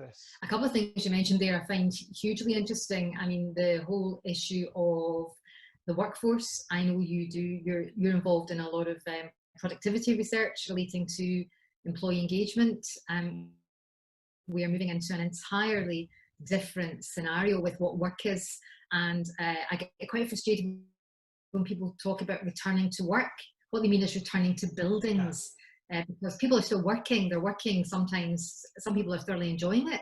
this? A couple of things you mentioned there I find hugely interesting. I mean, the whole issue of the workforce. I know you're involved in a lot of productivity research relating to employee engagement. We are moving into an entirely different scenario with what work is, and I get quite frustrated when people talk about returning to work. What they mean is returning to buildings, because people are still working. They're working sometimes. Some people are thoroughly enjoying it.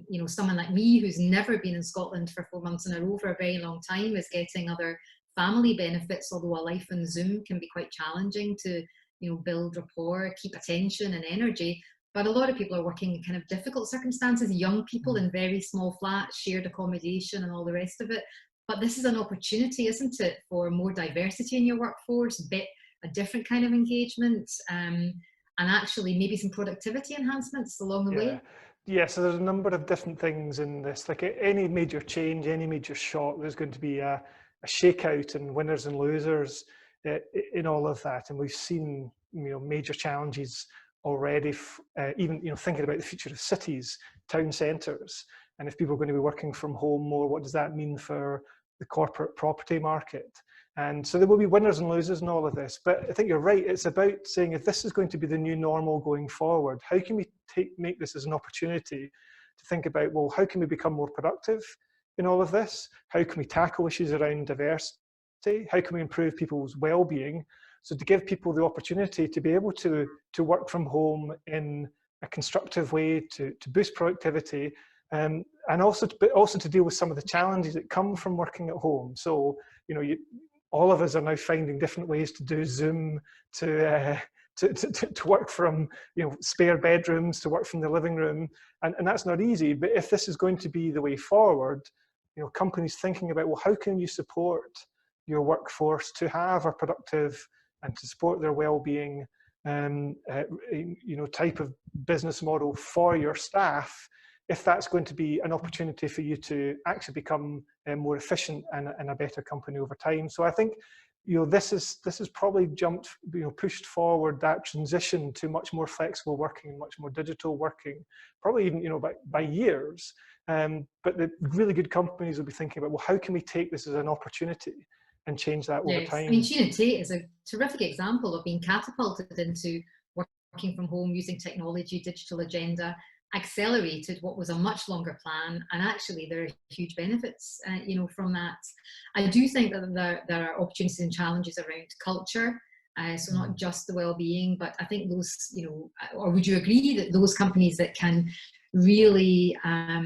You know, someone like me who's never been in Scotland for 4 months in a row for a very long time is getting other family benefits, although a life on Zoom can be quite challenging to, you know, build rapport, keep attention and energy. But a lot of people are working in kind of difficult circumstances, young people in very small flats, shared accommodation and all the rest of it. But this is an opportunity, isn't it, for more diversity in your workforce, a different kind of engagement, and actually maybe some productivity enhancements along the way. Yeah, so there's a number of different things in this. Like any major change, any major shock, there's going to be a shakeout and winners and losers in all of that. And we've seen, you know, major challenges already, even, you know, thinking about the future of cities, town centres. And if people are going to be working from home more, what does that mean for the corporate property market? And so there will be winners and losers in all of this. But I think you're right. It's about saying, if this is going to be the new normal going forward, how can we make this as an opportunity to think about, well, how can we become more productive in all of this? How can we tackle issues around diversity? How can we improve people's well-being? So to give people the opportunity to be able to work from home in a constructive way, to boost productivity, and also to deal with some of the challenges that come from working at home. So, you know, all of us are now finding different ways to do Zoom, to work from, you know, spare bedrooms, to work from the living room, and that's not easy. But if this is going to be the way forward, you know, companies thinking about, well, how can you support your workforce to have a productive and to support their well-being, you know, type of business model for your staff, if that's going to be an opportunity for you to actually become more efficient and a better company over time. So I think, you know, this is probably pushed forward that transition to much more flexible working and much more digital working, probably even, you know, by years. But the really good companies will be thinking about, well, how can we take this as an opportunity and change that over time? I mean, Sheena Tate is a terrific example of being catapulted into working from home using technology, digital agenda, accelerated what was a much longer plan, and actually there are huge benefits, you know, from that. I do think that there are opportunities and challenges around culture, so not just the well-being, but I think those, you know, or would you agree that those companies that can really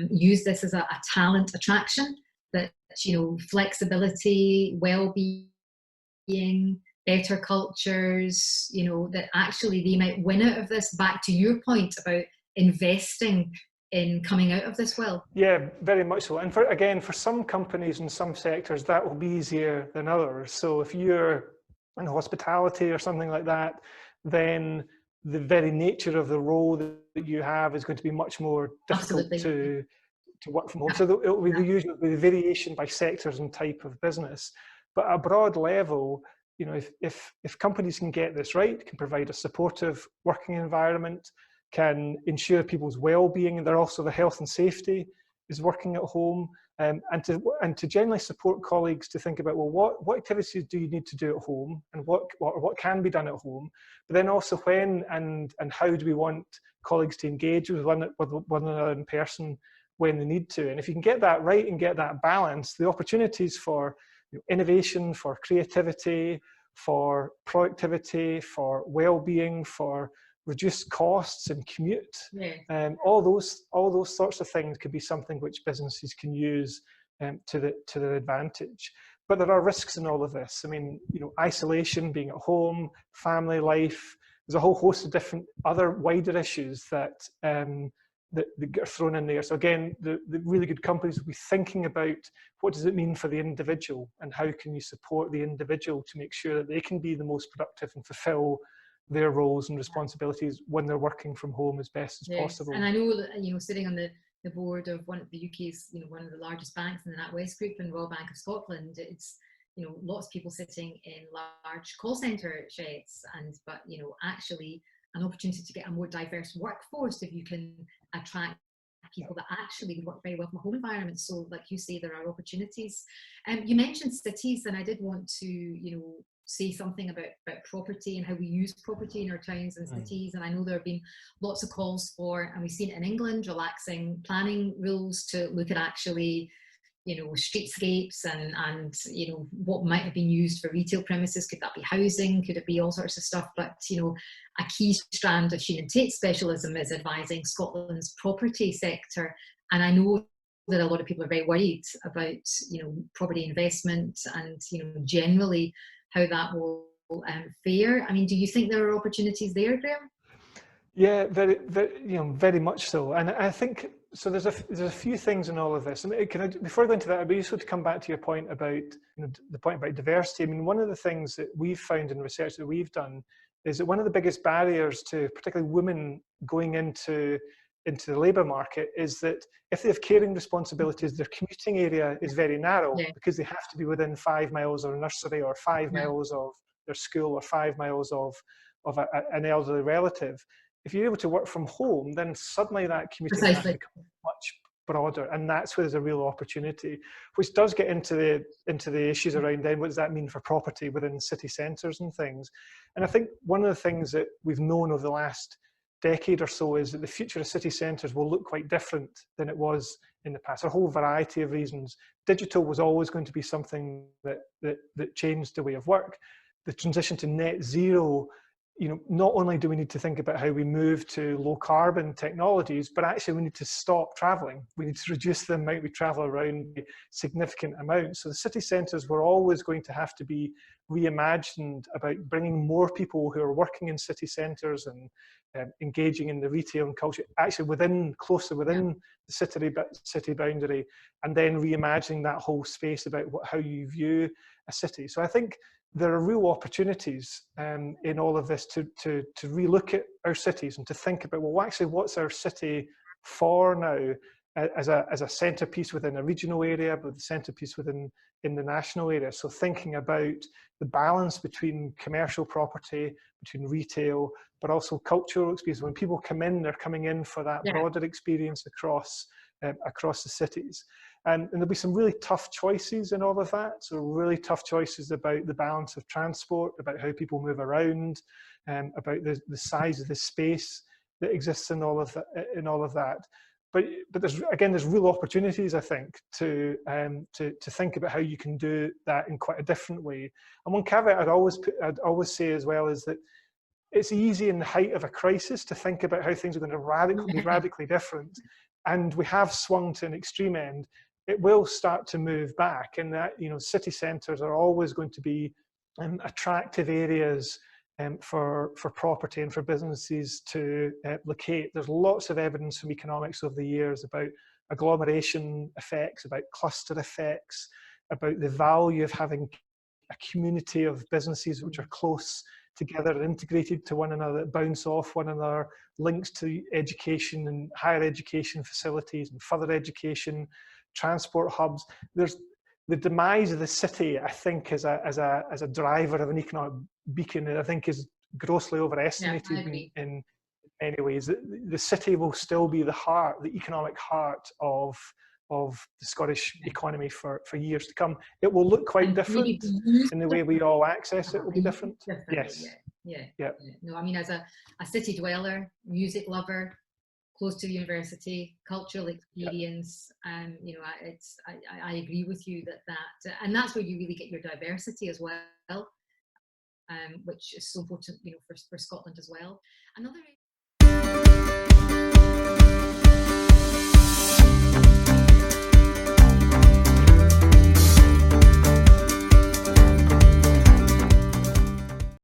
use this as a talent attraction, that, you know, flexibility, well-being, better cultures, you know, that actually they might win out of this, back to your point about investing in coming out of this well? Yeah, very much so. And for some companies and some sectors, that will be easier than others. So if you're in hospitality or something like that, then the very nature of the role that you have is going to be much more difficult to work from home. So it will be the usual variation by sectors and type of business. But at a broad level, you know, if companies can get this right, can provide a supportive working environment, can ensure people's well-being, and they're also the health and safety is working at home, and to generally support colleagues to think about, well, what activities do you need to do at home, and what can be done at home, but then also when and how do we want colleagues to engage with one another in person when they need to. And if you can get that right and get that balance, the opportunities for, you know, innovation, for creativity, for productivity, for well-being, for reduce costs and commute, all those sorts of things could be something which businesses can use to their advantage. But there are risks in all of this. I mean, you know, isolation, being at home, family life. There's a whole host of different other wider issues that get thrown in there. So again, the really good companies will be thinking about, what does it mean for the individual, and how can you support the individual to make sure that they can be the most productive and fulfill their roles and responsibilities when they're working from home as best as possible. And I know that, you know, sitting on the board of one of the UK's, you know, one of the largest banks in the NatWest Group and Royal Bank of Scotland, it's, you know, lots of people sitting in large call centre sheds, but, you know, actually an opportunity to get a more diverse workforce if you can attract people that actually would work very well from a home environment. So like you say, there are opportunities. You mentioned cities, and I did want to, say something about property and how we use property in our towns and cities. And I know there have been lots of calls for, and we've seen it in England, relaxing planning rules to look at actually streetscapes and what might have been used for retail premises. Could that be housing? Could it be all sorts of stuff? But a key strand of Sheen and Tate's specialism is advising Scotland's property sector, and I know that a lot of people are very worried about property investment and generally how that will fare. I mean, do you think there are opportunities there, Graeme? Yeah, very, very, very much so. And I think so. There's a few things in all of this. I mean, before I go into that, it'd be useful to come back to your point about the point about diversity. I mean, one of the things that we've found in research that we've done is that one of the biggest barriers to particularly women going into the labour market is that if they have caring responsibilities, their commuting area is very narrow because they have to be within 5 miles of a nursery or 5 miles of their school or 5 miles of an elderly relative. If you're able to work from home, then suddenly that commuting path becomes much broader, and that's where there's a real opportunity, which does get into the issues around then what does that mean for property within city centres and things. And I think one of the things that we've known over the last decade or so is that the future of city centres will look quite different than it was in the past. A whole variety of reasons. Digital was always going to be something that changed the way of work. The transition to net zero, not only do we need to think about how we move to low carbon technologies, but actually we need to stop traveling. We need to reduce the amount we travel around by significant amounts. So the city centres were always going to have to be reimagined about bringing more people who are working in city centres and engaging in the retail and culture, actually closer within the city boundary, and then reimagining that whole space about how you view a city. So I think there are real opportunities in all of this to relook at our cities and to think about, well, actually, what's our city for now as a centrepiece within a regional area, but the centrepiece in the national area. So thinking about the balance between commercial property, between retail, but also cultural experience. When people come in, they're coming in for that broader experience across the cities. And there'll be some really tough choices in all of that. So really tough choices about the balance of transport, about how people move around, about the size of the space that exists in all of that. But there's real opportunities, I think, to think about how you can do that in quite a different way. And one caveat I'd always say as well is that it's easy in the height of a crisis to think about how things are going to be radically different. And we have swung to an extreme end. It will start to move back, and that city centres are always going to be attractive areas for property and for businesses to locate. There's lots of evidence from economics over the years about agglomeration effects, about cluster effects, about the value of having a community of businesses which are close together and integrated to one another, that bounce off one another, links to education and higher education facilities and further education, transport hubs. There's the demise of the city, I think, as a driver of an economic beacon, I think is grossly overestimated in many ways. The city will still be the economic heart of the Scottish economy for years to come. It will look quite different in the way we all access it will be different. Yes. Yeah. No, I mean, as a city dweller, music lover, close to the university, cultural experience, and I agree with you that and that's where you really get your diversity as well, which is so important, for Scotland as well. Another